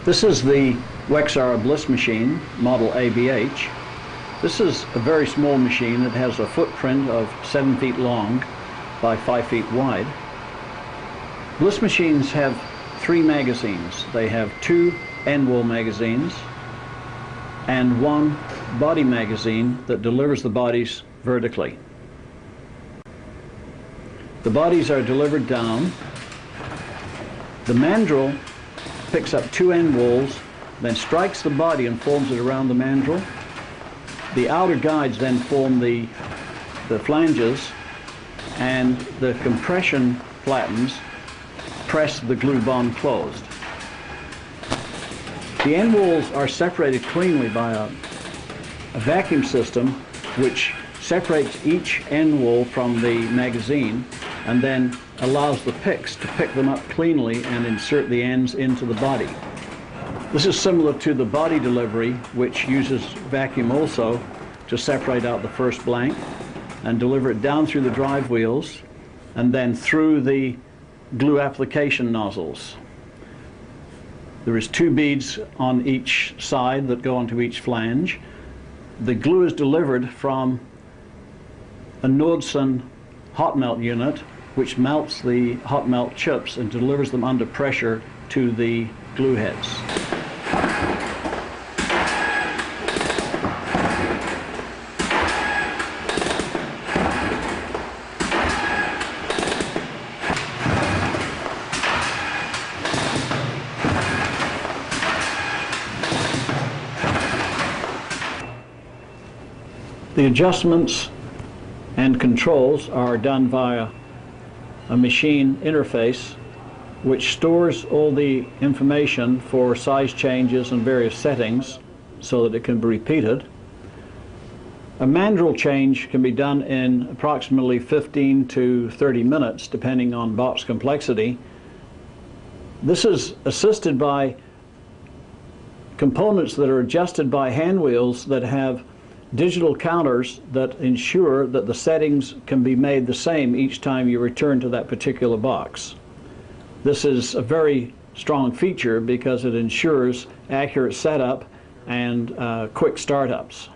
This is the Wexar Bliss machine, model ABH. This is a very small machine. It has a footprint of 7 feet long by 5 feet wide. Bliss machines have 3 magazines. They have 2 end wall magazines and 1 body magazine that delivers the bodies vertically. The bodies are delivered down. The mandrel picks up 2 end walls, then strikes the body and forms it around the mandrel. The outer guides then form the flanges, and the compression flattens, press the glue bond closed. The end walls are separated cleanly by a vacuum system which separates each end wall from the magazine and then allows the picks to pick them up cleanly and insert the ends into the body. This is similar to the body delivery, which uses vacuum also to separate out the first blank and deliver it down through the drive wheels and then through the glue application nozzles. There is 2 beads on each side that go onto each flange. The glue is delivered from a Nordson hot melt unit, which melts the hot melt chips and delivers them under pressure to the glue heads. The adjustments and controls are done via a machine interface which stores all the information for size changes and various settings so that it can be repeated. A mandrel change can be done in approximately 15 to 30 minutes depending on box complexity. This is assisted by components that are adjusted by hand wheels that have digital counters that ensure that the settings can be made the same each time you return to that particular box. This is a very strong feature because it ensures accurate setup and quick startups.